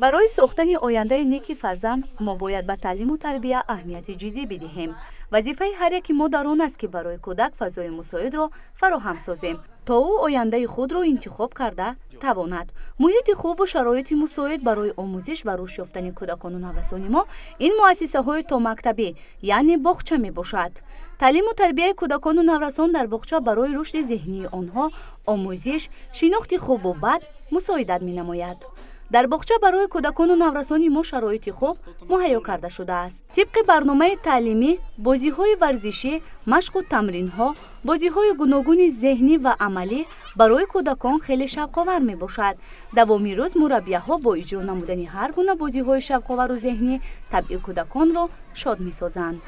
برای ساختن آینده نیک فرزند ما باید به تعلیم و تربیت اهمیت جدی بدهیم. وظیفه هر یک ما در آن است که برای کودک فضای مساعد را فراهم سازیم تا او آینده خود را انتخاب کرده تواند. محیط خوب و شرایط مساعد برای آموزش و رشد یافتن کودکان و نوجوانان ما این مؤسسه های تا مکتبی یعنی باغچه می باشد. تعلیم و تربیت کودکان و نوجوانان در باغچه برای رشد ذهنی آنها آموزش، شناخت خوب و بد مساعدت می نماید. در باغچه برای کودکان و نوجوانان ما شرایط خوب مهیا کرده شده است. طبق برنامه تعلیمی، بازی‌های ورزشی، مشق و تمرین‌ها، بازی‌های گوناگون ذهنی و عملی برای کودکان خیلی شوق‌آور می‌باشد. دوامی روز مربی‌ها با اجرا نمودن هر گونه بازی‌های شوق‌آور و ذهنی طبع کودکان را شاد می‌سازند.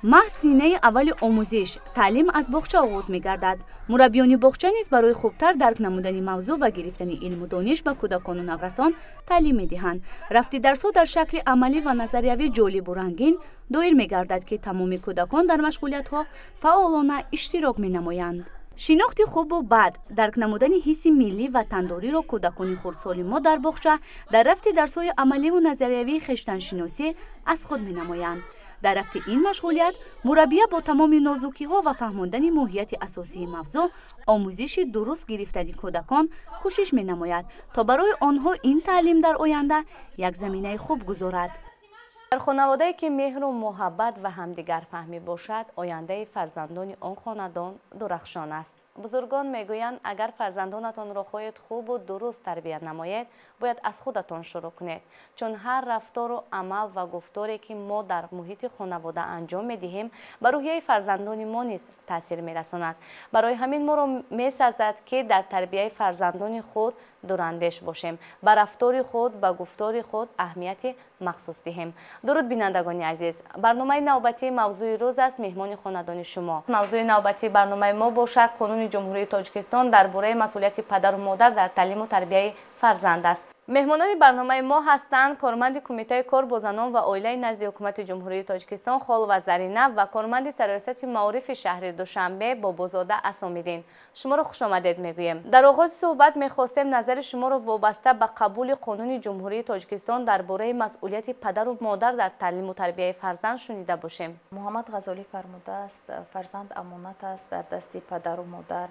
محض سینه اول آموزش تعلیم از باغچه آغاز می‌گردد. مربیان باغچه نیز برای خوبتر درک نمودن موضوع و گرفتن علم و دانش به کودکان و نوجوانان تعلیم می‌دهند. رفت درس‌ها در شکل عملی و نظریوی جالب و رنگین دایر می‌گردد که تمام کودکان در مشغولیت‌ها فعالانه اشتراک می‌نمایند. شناخت خوب و بد، درک نمودن حس ملی و تنداری را کودکان خردسال ما در باغچه در رفت درس‌های عملی و نظریوی خویشتن‌شناسی از خود می‌نمایند. در رفت این مشغولیت مربیه با تمام نازکی ها و فهماندن ماهیت اساسی موضوع آموزش درست گرفتن کودکان کوشش می نماید تا برای آنها این تعلیم در آینده یک زمینه خوب گذارد. در خانواده‌ای که مهر و محبت و همدیگر فهمی باشد، آینده فرزندان آن خاندان درخشان است. بزرگان میگویند اگر فرزندانتان را خواهید خوب و درست تربیت نمایید، باید از خودتان شروع کنید، چون هر رفتار و عمل و گفتاری که ما در محیط خانواده انجام میدهیم بر روحیه فرزندان ما نیز تاثیر میرساند. برای همین ما را میسازد که در تربیت فرزندان خود دوراندیش باشیم، به رفتار خود به گفتار خود اهمیت مخصوص دهیم. درود بینندگان عزیز، برنامه نوبتی موضوع روز است. مهمان خاندان شما. موضوع نوبتی برنامه ما باشد قانون جمهوری تاجیکستان درباره مسئولیت پدر و مادر در تعلیم و تربیت فرزند است. مهمانان برنامه ما هستند کارمند کمیته کار با زنان و عائله نزد حکومت جمهوری تاجیکستان خال و زرینه و کارمند سرایست معارف شهر دوشنبه بابازاده اسامیدین. شما را خوش آمدید میگویم. در آغاز صحبت میخواستیم نظر شما را وابسته به قبول قانون جمهوری تاجیکستان درباره مسئولیت پدر و مادر در تعلیم و تربیت فرزند شنیده باشیم. محمد غزالی فرموده است فرزند امانت است در دست پدر و مادر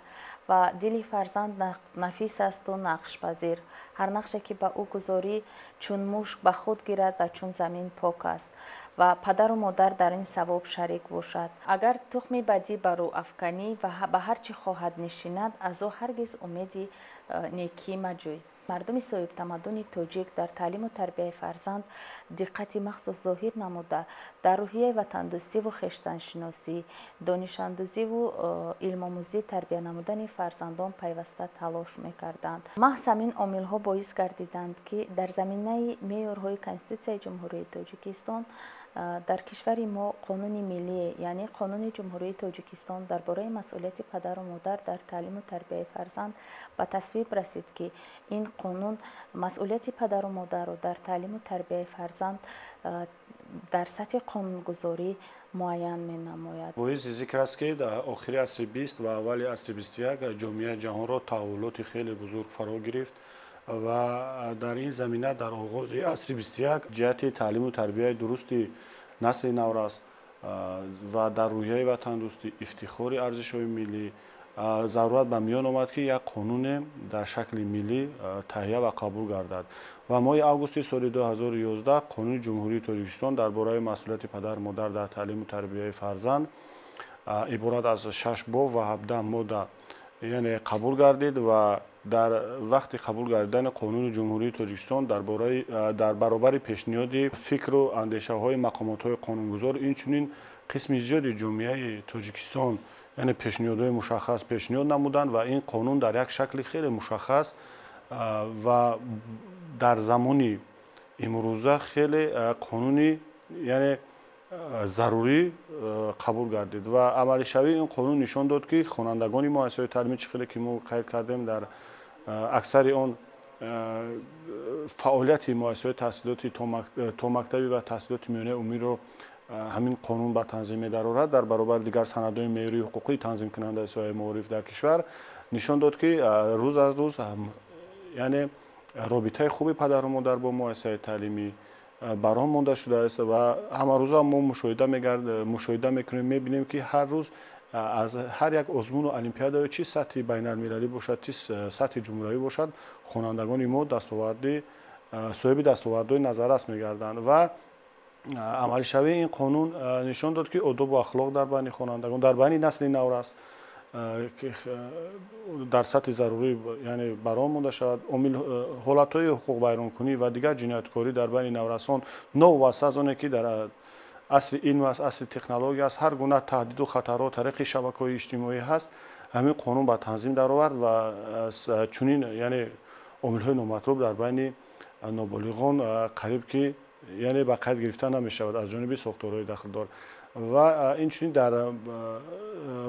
و دل فرزند نفیس است و نقش پذیر. هر نقشی که به او گذاری چون مشک به خود گیرد و چون زمین پاک است و پدر و مادر در این ثواب شریک باشد. اگر تخمی بدی بر او افکنی و به هر چی خواهد نشیند از او هرگز امیدی نیکی مجوی. مردم صاحب تمدن تاجیک در تعلیم و تربیت فرزند دقت مخصوص ظاهر نموده در روحیه وطندوستی و خویشتن‌شناسی، دانش اندوزی و علم آموزی تربیت نمودن فرزندان پیوسته تلاش می‌کردند. محض همین عامل‌ها باعث گردیدند که در زمینه معیارهای کنستیتوسیون جمهوری تاجیکستان در کشور ما قانون ملی یعنی قانون جمهوری تاجیکستان درباره مسئولیت پدر و مادر در تعلیم و تربیت فرزند به تصویب رسید که این قانون مسئولیت پدر و مادر را در تعلیم و تربیت فرزند در سطح قانونگذاری معین می نماید. باعث ذکر است که در آخر عصر 20 و اول عصر 21 جامعه جهان را تحولات خیلی بزرگ فرا گرفت و در این زمینه در آغاز عصر 21 جهت تعلیم و تربیت درستی نسل نو است و در روحیه وطن دوستی افتخار ارزش‌های ملی ضرورت به میان آمد که یک قانون در شکل ملی تهیه و قبول گردد و ماه اوگوست سال 2011 قانون جمهوری تاجیکستان درباره مسئولیت پدر مادر در تعلیم و تربیت فرزند عبارت از 6 باب و 17 ماده یعنی قبول گردید و در وقت قبول گردیدن قانون جمهوری تاجیکستان در برابر پیشنهاد فکر و اندیشه های مقامات های قانونگذار اینچنین قسم زیادی جامعه تاجیکستان یعنی پیشنهادهای مشخص پیشنهاد نمودند و این قانون در یک شکل خیلی مشخص و در زمانی امروزه خیلی قانونی یعنی ضروری قبول گردید و عملی شوی این قانون نشان داد که خوانندگان مؤسسه تعلیمی چخیلی که ما قید کردیم در اکثر آن فعالیت مؤسسه تحصیلات تا مکتبی و تحصیلات میانه عمومی رو ҳамин қонун ба танзим медарорад дар баробари дигар санадҳои меъёрии ҳуқуқии танзимкунандаи соҳаи маориф дар кишвар нишон дод ки рӯз аз рӯз яъне робитаи хуби падару модар бо муассисаи таълимӣ баром монда шудааст ва ҳамарӯза мо мушоҳида мекунем мебинем ки ҳар рӯз аз ҳар як озмуну олимпиадаи чӣ сатҳи байналмилалӣ бошад чӣ сатҳи ҷумҳуравӣ бошад хонандагони мо соҳиби дастовардҳои назаррас мегарданд ва амалишавии ин қонун нишон дод ки одобу ахлоқ дар байни хонандагон дар байни насли наврас дар сатҳи зарурӣ яъне баром монда шавад ҳолатҳои ҳуқуқвайронкунӣ ва дигар ҷинояткорӣ дар байни наврасон новобаста аз оне ки дар асри илм аст асри технология аст ҳар гуна таҳдиду хатарҳо тариқи шабакаҳои иҷтимоӣ ҳаст ҳамин қонун ба танзим даровард ва чунин яъне омилҳои номатлуб дар байни ноболиғон қариб ки яъне ба қайд гирифта намешавад аз ҷониби сохторҳои дахлдор ва инчунин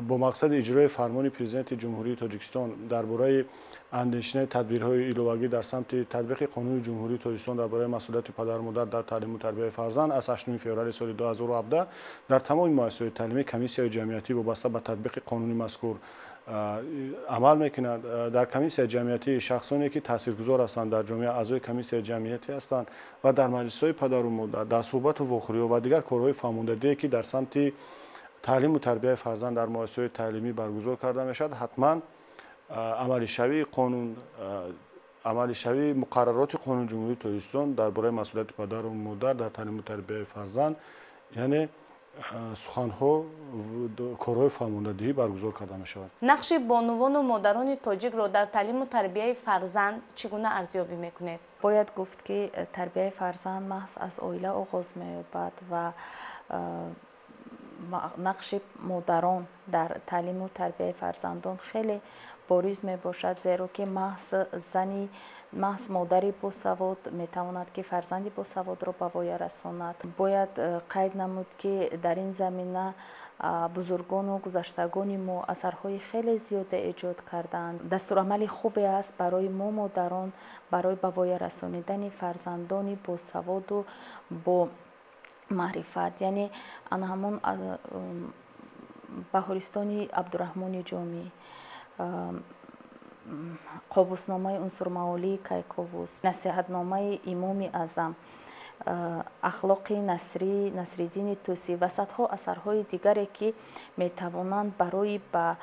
бо мақсади иҷрои фармони президенти ҷумҳурии Тоҷикистон дар бораи андешинаи тадбирҳои иловагӣ дар самти татбиқи қонуни ҷумҳурии Тоҷикистон дар бораи масъулияти падару модар дар таълиму тарбияи фарзанд аз 8 феврали соли 2017 дар тамоми муассисаҳои таълимӣ комиссияи ҷамъиятӣ вобаста ба татбиқи қонуни мазкур амал мекунад. дар комиссияи ҷамъиятӣ шахсоне ки таъсиргузор ҳастанд дар ҷомеа аъзои комиссияи ҷамъиятӣ ҳастанд ва дар маҷлисҳои падару модар дар суҳбату вохӯриҳо ва дигар корҳои фаҳмондадие ки дар самти таълиму тарбияи фарзанд дар муассисаҳои таълимӣ баргузор карда мешавад ҳатман амалишавии муқаррароти қонуни ҷумҳурии Тоҷикистон дар бораи масъулияти падару модар дар таълиму тарбияи фарзанд яъне суханҳо корҳои фаҳмондадиҳӣ баргузор карда мешавад. нақши бонувону модарони тоҷикро дар таълиму тарбияи фарзанд чӣ гуна арзёбӣ мекунед? бояд гуфт ки тарбияи фарзанд маҳз аз оила оғоз меёбад ва нақши модарон дар таълиму тарбияи фарзандон хеле бориз мебошад, зеро ки маҳз модари босавод метавонад ки фарзанди босаводро ба воя расонад. бояд қайд намуд ки дар ин замина бузургону гузаштагони мо асарҳои хеле зиёда эҷод карданд. Дастурамали хубе аст барои мо модарон барои ба воя расонидани фарзандони босаводу бо маърифат, яъне ҳамон баҳористони Абдураҳмони Ҷомӣ, қобусномаи Унсурмаолии Кайковус, насиҳатномаи Имоми Аъзам, ахлоқи Насриддини Тусӣ ва садҳо асарҳои дигаре ки метавонанд барои ба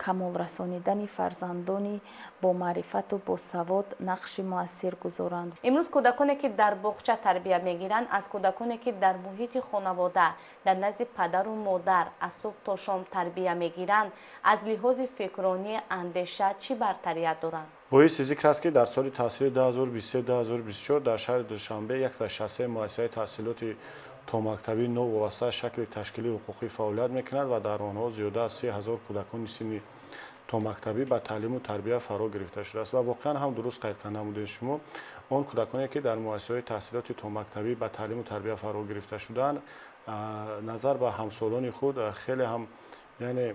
камол расонидани фарзандони бо маърифату босавод нақши муассир гузоранд. имрӯз кӯдаконе ки дар боғча тарбия мегиранд аз кӯдаконе ки дар муҳити хонавода дар назди падару модар аз субҳ то шом тарбия мегиранд аз лиҳози фикронӣ андеша чӣ бартарият доранд? боиси зикр аст ки дар соли таҳсилӣ 2023-2024 дар шаҳри Душанбе 163 муассисаи таҳсилоти томактабӣ нов вобаста шакли ташкилии ҳуқуқӣ фаъолият мекунад ва дар онҳо зиёда аз 30,000 кӯдакони синни томактабӣ ба таълиму тарбия фаро гирифта шудааст ва воқеан ҳам дуруст қайд карда намудед шумо он кӯдаконе ки дар муассисаҳои таҳсилоти томактабӣ ба таълиму тарбия фаро гирифта шудаанд назар ба ҳамсолони худ хеле ҳам яъне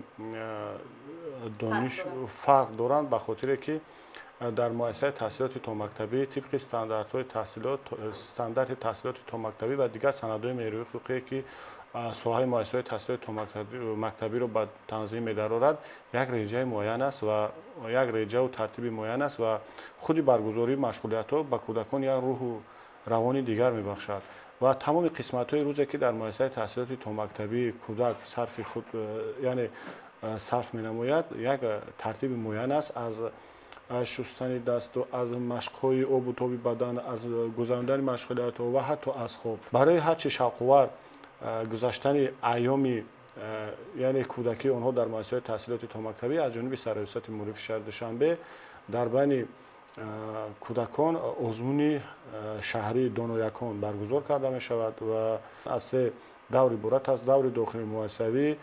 дониш фарқ доранд ба хотире ки дар муассисаи таҳсилоти томактабӣ тибқи стандарти таҳсилоти томактабӣ ва дигар санадҳои меъёрии ҳуқуқие ки соҳаи муассисаҳои таҳсилоти томактабиро ба танзим медарорад як реҷаи муайян аст ва як реҷаву тартиби муайян аст ва худи баргузории машғулиятҳо ба кӯдакон як рӯҳу равони дигар мебахшад ва тамоми қисматҳои рӯзе ки дар муассисаи таҳсилоти томактабӣ кӯдак сарфи худ яъне сарф менамояд як тартиби муайян аст аз шустани дасту аз машқҳои обу тоби бадан аз гузарондани машғулиятҳо ва ҳатто аз хоб барои ҳарчи шавқовар гузаштани айёми яъне кӯдакии онҳо дар муассисаҳои таҳсилоти томактабӣ аз ҷониби сарвисати муорифи шаҳри Душанбе дар байни кӯдакон озмуни шаҳрии доноякон баргузор карда мешавад ва аз се даври иборат аст: даври дохили муассисавӣ,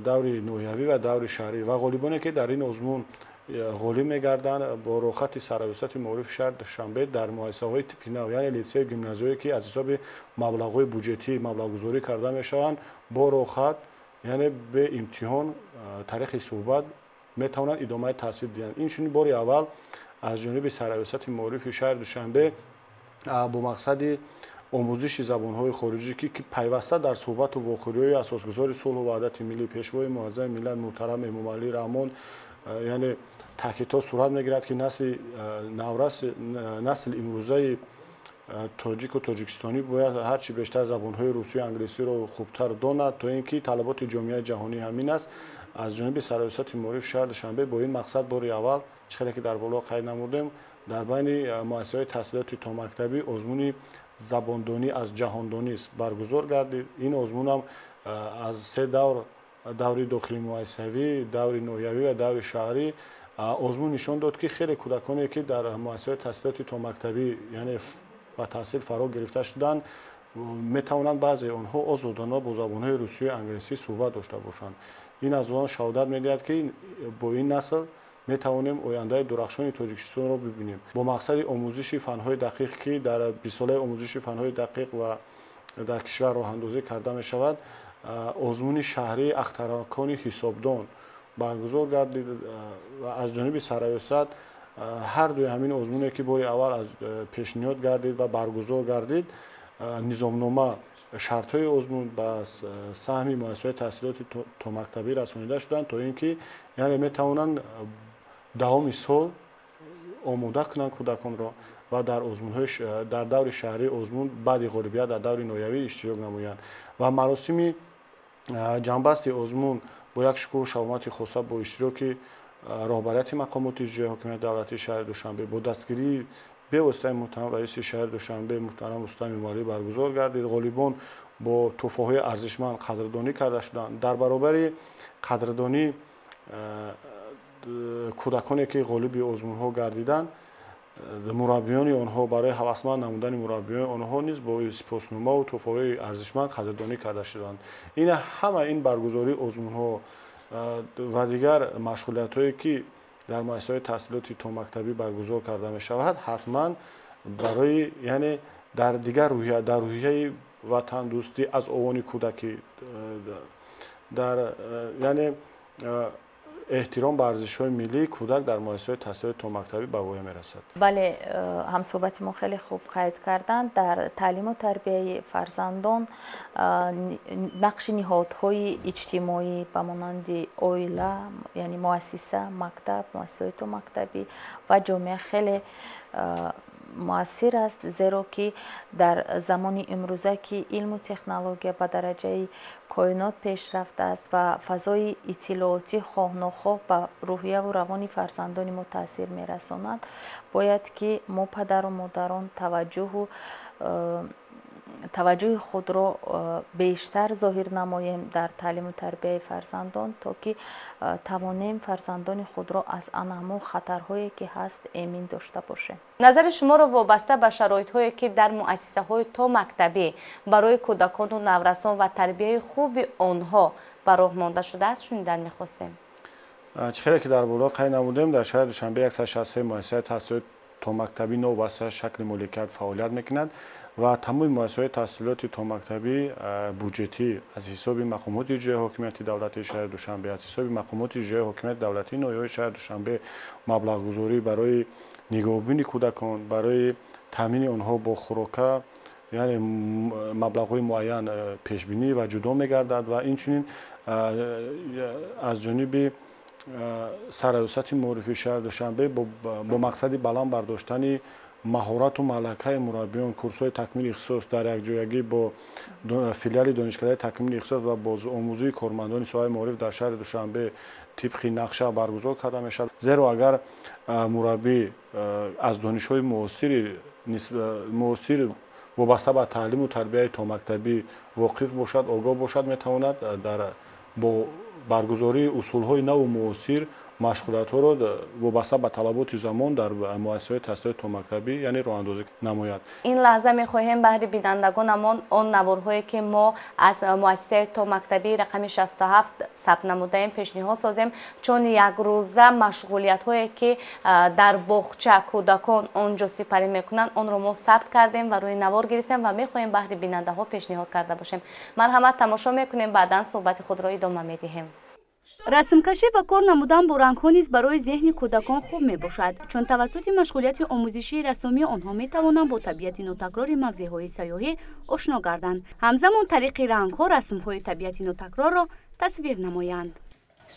даври ноҳиявӣ ва даври шаҳрӣ ва ғолибоне ки дар ин озмун ғолиб мегарданд бо рохати сарвисати муорифи шаҳри Душанбе дар муассисаҳои типи нав яъне литсею гимназияе ки аз ҳисоби маблағҳои буҷетӣ маблағгузорӣ карда мешаванд бо рохат яъне бе имтиҳон тариқи суҳбат метавонанд идомаи таҳсил диҳанд. Инчунин бори аввал аз ҷониби сарвисати муорифи шаҳри Душанбе бо мақсади آموزش زبان‌های خارجی که پیوسته در صحبت و واخوری‌های اساسگذار صلح و وحدت ملی پیشوای معظم ملت محترم امام علی رحمان یعنی تاکیدها صورت می‌گیرد که نسل امروزه تاجیک و تاجیکستانی باید هرچی بیشتر زبان‌های روسی و انگلیسی رو خوبتر داند تا اینکه طلبات جامعه جهانی همین است. از جانب سرایست معارف شهر دوشنبه با این مقصد بار اول چقدر که در بالا قید نمودیم در بین مؤسسه‌های تحصیلاتی تا مکتبی آزمون زباندانی از جهاندانی است برگزار گردید. این آزمون هم از سه دوری داخلی مؤسسوی، دور نویوی و دور شهری آزمون نشان داد که خیلی کودکانی که در مؤسسه‌های تحصیلاتی تا مکتبی یعنی و تحصیل فرا گرفته شدند میتوانند بعضی آنها آزادانه با زبان‌های روسی و انگلیسی صحبت داشته باشند. این از آن شهادت می‌دهد که با این نسل میتوانیم آینده درخشان تاجیکستان را ببینیم. با مقصد آموزش فن‌های دقیق که در 20 ساله آموزش فن‌های دقیق و در کشور راه اندازی کرده می شود، آزمون شهری اختراکان حسابدان برگزار گردید و از جانب سرایست هر دوی همین آزمونی که بار اول از پیشنهاد گردید و برگزار گردید نظامنامه شرط‌های آزمون به سهم مؤسسه‌های تحصیلاتی تا مکتبی رسانیده شدند تا اینکه یعنی میتوانند دوام سال آماده کنند کودکان را و در آزمون‌های در دور شهری آزمون بعد غالبیت در دور نویوی اشتراک نمایند و مراسم جنبست آزمون با یک شکوه و شهامت خاصه با اشتراک رهبریت مقامات اجرایی حاکمیت دولتی شهر دوشنبه با دستگیری به واسطه محترم رئیس شهر دوشنبه محترم رستم مالی برگزار گردید. غالیبان با تحفه‌های ارزشمند قدردانی کرده شدند. در برابر قدردانی کودکانی که غالب آزمون‌ها گردیدند مربیان آنها برای هوسمند نمودن مربیان آنها نیز با سپاسنامه و تحفه‌های ارزشمند قدردانی کرده شدند. این همه این برگزاری آزمون‌ها و دیگر مشغولیت‌هایی که در مؤسسه‌های تحصیلاتی تا مکتبی برگزار کرده می شود حتما برای یعنی در دیگر روحیه در روحیه وطن دوستی از آوان کودکی در یعنی احترام به ارزش‌های ملی کودک در مؤسسه‌های تحصیلاتی تا مکتبی به وای می‌رسد. بله، هم صحبت ما خیلی خوب قید کردند. در تعلیم و تربیت فرزندان نقش نهادهای اجتماعی به مانند عائله یعنی مؤسسه، مکتب، مؤسسه‌های تا مکتبی و جامعه خیلی مؤثر است، زیرا که در زمان امروزه که علم و تکنولوژی به درجه کائنات پیشرفته است و فضای اطلاعاتی خواه ناخواه به روحیه و روان فرزندان ما تاثیر میرساند، باید که ما پدر و مادران توجه خود را بیشتر ظاهر نماییم در تعلیم و تربیت فرزندان تا که توانیم فرزندان خود را از انواع خطرهایی که هست امین داشته باشیم. نظر شما را وابسته به شرایط‌هایی که در مؤسسه‌های تا مکتبی برای کودکان و نورسان و تربیت خوب آنها به راه مانده شده است شنیدن می‌خواستیم. چقدر که در بالا قید نمودیم در شهر دوشنبه 163 مؤسسه تحصیلات تا مکتبی نو بسته شکل مالکیت فعالیت می‌کند و تمام مؤسسه‌های تحصیلاتی تا مکتبی بودجتی از حساب مقامات اجرایی حاکمیت دولتی شهر دوشنبه از حساب مقامات اجرایی حاکمیت دولتی نویای شهر دوشنبه مبلغ گذاری برای نگهبانی کودکان برای تامین آنها با خوراک یعنی مبلغ‌های معین پیش بینی و جدا می‌گردد و اینچنین از جانب سرایست معرفی شهر دوشنبه با مقصد بلند برداشتن مهارت و ملکه مربیان کورس‌های تکمیل اختصاص در یک جایگی با فیلیال دانشکده تکمیل اختصاص و باز آموزی کارمندان ساحه معارف در شهر دوشنبه طبق نقشه برگزار کرده میشد. زیرا اگر مربی از دانش‌های معاصر وابسته به تعلیم و تربیت تا مکتبی واقف باشد آگاه باشد میتواند در با برگزاری اصول‌های نو و معاصر مشغولیت‌ها را وابسته به طلبات زمان در مؤسسه‌های تحصیلات تا مکتبی یعنی راه‌اندازی نماید. این لحظه می‌خواهیم بهر بینندگانمان آن نوارهایی که ما از مؤسسه تا مکتبی رقم 67 ثبت نموده‌ایم پیشنهاد سازیم، چون یک روزه مشغولیت‌هایی که در باغچه کودکان آنجا سپری می‌کنند آن را ما ثبت کردیم و روی نوار گرفتیم و می‌خواهیم بهر بیننده‌ها پیشنهاد کرده باشیم. مرحمت تماشا می‌کنیم، بعداً صحبت خود را ادامه می‌دهیم. расмкашӣ ва кор намудан бо рангҳо низ барои зеҳни кӯдакон хуб мебошад, чун тавассути машғулияти омӯзишии расомии онҳо метавонанд бо табиати нотакрори мавзеъҳои сайёҳӣ ошно гарданд. ҳамзамон тариқи рангҳо расмҳои табиати нотакрорро тасвир намоянд.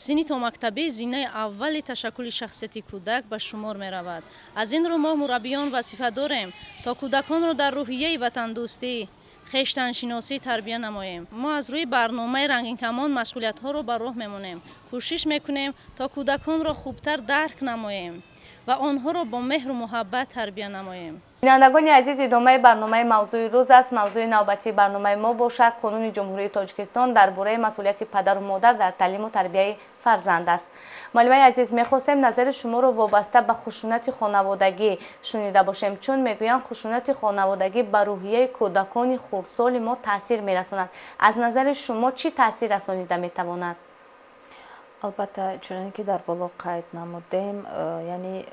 синни томактабӣ зинаи аввали ташаккули шахсияти кӯдак ба шумор меравад. Аз ин рӯ мо мураббиён вазифа дорем то кӯдаконро дар рӯҳияи ватандӯстӣ, хештаншиносӣ тарбия намоем. мо аз рӯи барномаи рангинкамон машғулиятҳоро ба роҳ мемонем. кӯшиш мекунем то кӯдаконро хубтар дарк намоем ва онҳоро бо меҳру муҳаббат тарбия намоем. бинандагони азиз, идомаи барномаи мавзӯи рӯз аст. мавзӯи навбатии барномаи мо бошад қонуни ҷумҳурии Тоҷикистон дар бораи масъулияти падару модар дар таълиму тарбияи фарзанд аст. муаллимаи азиз, мехостем назари шуморо вобаста ба хушунати хонаводагӣ шунида бошем, чун мегӯянд хушунати хонаводагӣ ба рӯҳияи кӯдакони хурдсоли мо таъсир мерасонад. аз назари шумо чӣ таъсир расонида метавонад? албатта, чуноне ки дар боло қайд намудем, яъне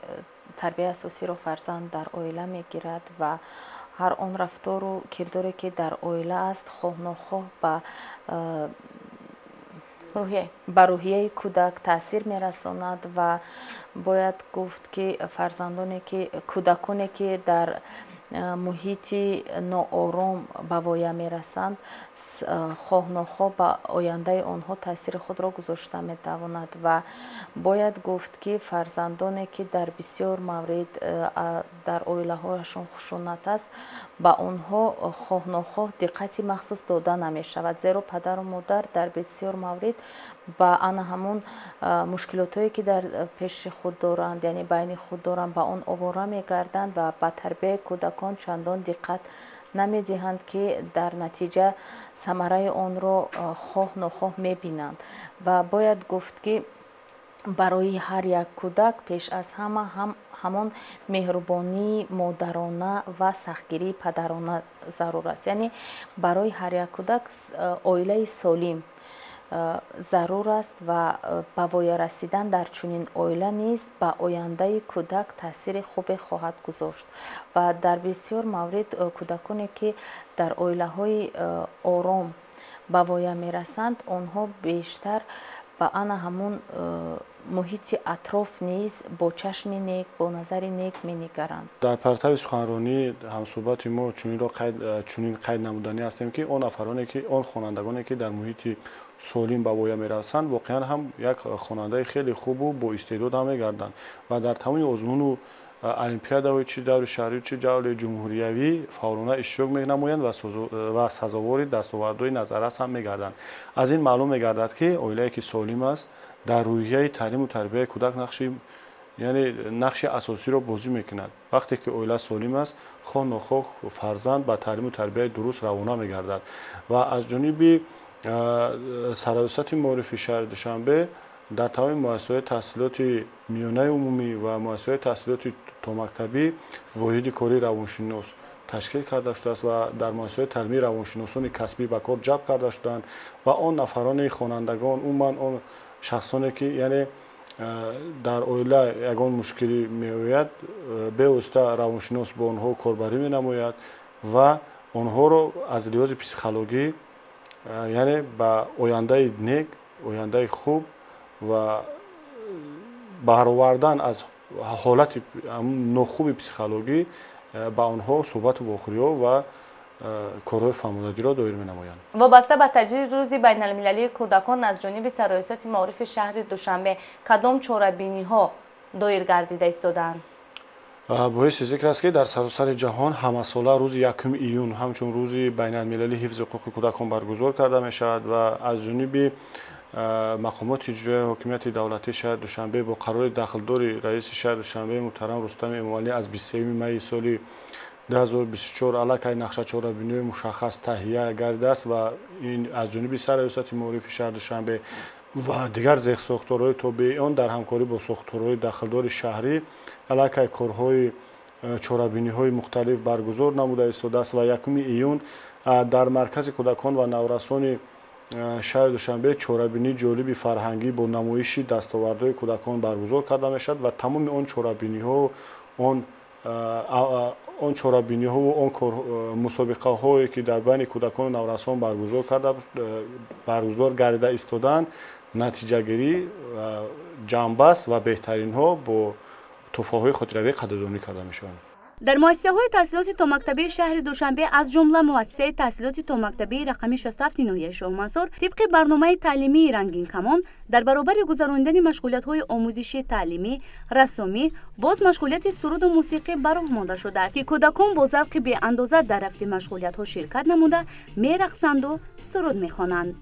тарбияи асосиро фарзанд дар оила мегирад ва ҳар он рафтору кирдоре ки дар оила аст хоҳ нохоҳ ба рӯҳияи кӯдак таъсир мерасонад ва бояд гуфт ки фарзандоне ки кӯдаконе ки дар муҳити ноором ба воя мерасанд, хоҳ нохоҳ ба ояндаи онҳо таъсири худро гузошта метавонад ва бояд гуфт ки фарзандоне ки дар бисёр маврид дар оилаҳояшон хушунат аст, ба онҳо хоҳ нохоҳ диққати махсус дода намешавад, зеро падару модар дар бисёр маврид ба ана ҳамон мушкилотое ки дар пеши худ доранд, яъне байни худ доранд, ба он овора мегарданд ва ба тарбияи кӯдакон чандон диққат намедиҳанд ки дар натиҷа самараи онро хоҳ нохоҳ мебинанд. ва бояд гуфт ки барои ҳар як кӯдак пеш аз ҳама ҳамон меҳрубонии модарона ва сахтгирии падарона зарур аст. яъне барои ҳар як кӯдак оилаи солим зарур аст ва ба воя расидан дар чунин оила низ ба ояндаи кӯдак таъсири хубе хоҳад гузошт ва дар бисёр маврид кӯдаконе ки дар оилаҳои ором ба воя мерасанд, онҳо бештар ба ана ҳамон муҳити атроф низ бо чашми нек, бо назари нек менигаранд. дар партави суханронӣ ҳамсӯҳбати мо чунин қайд намудани ҳастем ки он нафароне ки он хонандагоне ки дар муҳити солим ба воя мерасанд, воқеан ҳам як хонандаи хеле хубу боистеъдод ҳам мегарданд ва дар тамоми озмуну олимпиадаҳои чӣ даври шаҳрӣ чӣ даври ҷумҳуриявӣ фаъолона иштирок менамоянд ва сазовори дастовардҳои назаррас ҳам мегарданд. аз ин маълум мегардад ки оилае ки солим аст дар рӯҳияи таълиму тарбияи кӯдак нақши асосиро бозӣ мекунад. вақте ки оила солим аст, хоҳ нохоҳ фарзанд ба таълиму тарбияи дуруст равона мегардад ва аз ҷониби сароясати маорифи шаҳри душанбе дар тамоми муассисаҳои таҳсилоти миёнаи умумӣ ва муассисаҳои таҳсилоти томактабӣ воҳиди кори равоншинос ташкил карда шудааст ва дар муассисаҳои таълимии равоншиносони касбӣ ба кор ҷалб карда шуданд ва он нафарони хонандагон умуман он шахсоне ки яъне дар оила ягон мушкилӣ меояд, бевосита равоншинос бо онҳо корбарӣ менамояд ва онҳоро аз лиҳози психологӣ яъне ба ояндаи нек, ояндаи хуб ва баҳровардан аз ҳолати нохуби психологӣ ба онҳо суҳбату вохӯриҳо ва корҳои фаҳмондагиро доир менамоянд. вобаста ба таҷдиди рӯзи байналмилалии кӯдакон аз ҷониби сароясати маорифи шаҳри душанбе кадом чорабиниҳо доир гардида истодаанд? боиси зикр аст ки дар саросари ҷаҳон ҳамасола рӯзи 1 июн ҳамчун рӯзи байналмилалии ҳифзи ҳуқуқи кӯдакон баргузор карда мешавад ва аз ҷониби мақомоти иҷроия ҳокимияти давлатии шаҳри душанбе бо қарори дахлдори раиси шаҳри душанбе муҳтарам Рустами Эмомалӣ аз 23 майи соли 2024 аллакай нақша чорабиниҳои мушаххас таҳия гардидааст ва ин аз ҷониби сароясати маорифи шаҳри душанбе ва дигар зеҳсохторҳои тобеи он дар ҳамкорӣ бо сохторҳои дахлдори шаҳрӣ аллакай корҳои чорабиниҳои мухталиф баргузор намуда истодааст ва 1 июн дар маркази кӯдакон ва наврасони шаҳри душанбе чорабинии ҷолиби фарҳангӣ бо намоиши дастовардҳои кӯдакон баргузор карда мешавад ва тамоми он чорабиниҳо он чорабиниҳову он мусобиқаҳое ки дар байни кӯдакону наврасон баргузор гардида истодаанд натиҷагирӣ ҷамъбаст ва беҳтаринҳо бо тӯҳфаҳои хотиравӣ қадрдонӣ карда мешаванд. дар муассисаҳои таҳсилоти томактабии шаҳри Душанбе аз ҷумла муассисаи таҳсилоти томактабии рақами 67 ноҳияи Шоҳмансор тибқи барномаи таълимии рангин камон дар баробари гузарондани машғулиятҳои омӯзишӣ таълимӣ, рассомӣ, боз машғулияти суруду мусиқӣ бароҳмонда шудааст, ки кӯдакон бо завқи беандоза дар рафти машғулиятҳо ширкат намуда мерақсанду суруд мехонанд.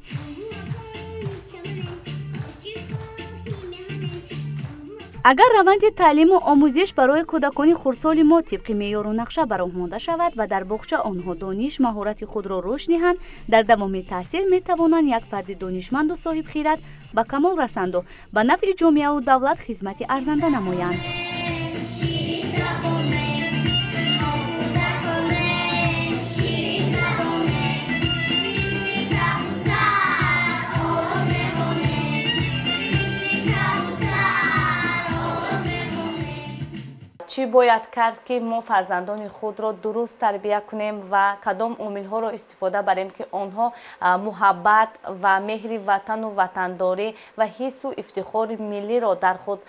агар раванди таълиму омӯзиш барои кӯдакони хурдсоли мо тибқи меъёру нақша бароҳмонда шавад ва дар боғча онҳо дониш маҳорати худро рушд диҳанд, дар давоми таҳсил метавонанд як фарди донишманду соҳибхират ба камол расанду ба нафъи ҷомеаву давлат хизмати арзанда намоянд. چی باید کرد که ما فرزندان خود را درست تربیت کنیم و کدام عامل‌ها را استفاده بریم که آنها محبت و مهر وطن و وطنداری و حس و افتخار ملی را در خود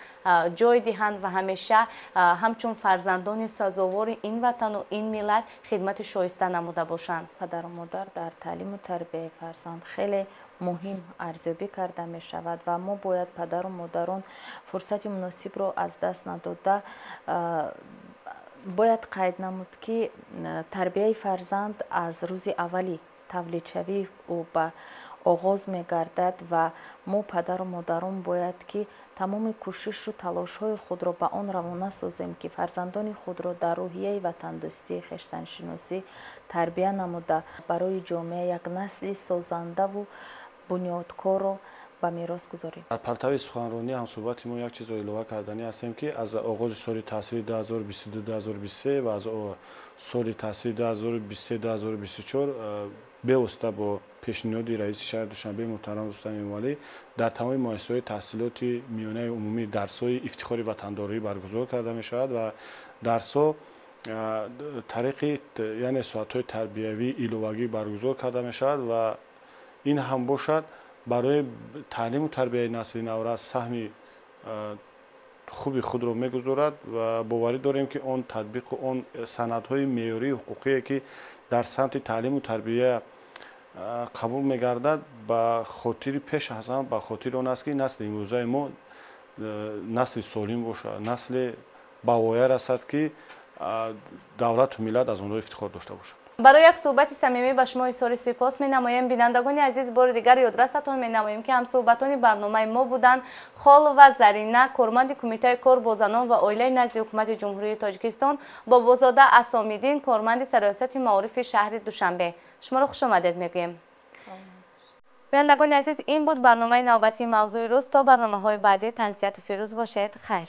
جای دهند و همیشه همچون فرزندان سزاوار این وطن و این ملت خدمت شایسته نموده باشند. پدر و مادر در تعلیم و تربیت فرزند خیلی مهم ارزیابی کرده می شود و ما باید پدر و مادران فرصت مناسب را از دست نداده باید قید نمود که تربیت فرزند از روز اولی تولدشوی او به آغاز می گردد و ما پدر و مادران باید که تمام کوشش و تلاش های خود را به آن روانه سازیم که فرزندان خود را در روحیه وطندوستی خویشتن شناسی تربیت نموده برای جامعه یک نسل سازنده و بنیادکار را به میراث گذاریم. در پرتو سخنرانی همصحبت ما یک چیز را اضافه کردنی هستیم که از آغاز سال تحصیلی 2022-2023 و از سال تحصیلی 2023-2024 بواسطه با پیشنهاد رئیس شهر دوشنبه محترم رستم امامعلی در تمام مؤسسه‌های تحصیلاتی میانه عمومی درس‌های افتخار وطنداری برگزار کرده می‌شود و درس‌ها طریق یعنی ساعت‌های تربیوی ایلوگی برگزار کرده می‌شود و این هم باشد برای تعلیم و تربیت نسل نو سهم خوبی خود را می‌گذارد و باوری داریم که آن تطبیق آن سندهای معیاری حقوقی که در سمت تعلیم و تربیت قبول می‌گردد به خاطر پیش از همه به خاطر آن است که نسل امروزه ما نسل سالم باشد، نسل باویر رسد که دولت و ملت از آن را افتخار داشته باشد. برای یک صحبت صمیمی به شما ایثار سپاس می‌نماییم. بینندگان عزیز بار دیگر یادرساتان می‌نماییم که همصحبتان برنامه ما بودند خال و زرینه کارمند کمیته کار با زنان و عائله نزد حکومت جمهوری تاجیکستان با بازاده اسامیدین کارمند سرایست معارف شهر دوشنبه. شما را خوش آمدید میگوییم. بینندگان عزیز این بود برنامه نوبتی موضوع روز. تا برنامه‌های بعدی تنصیحات فیروز باشید. خیر.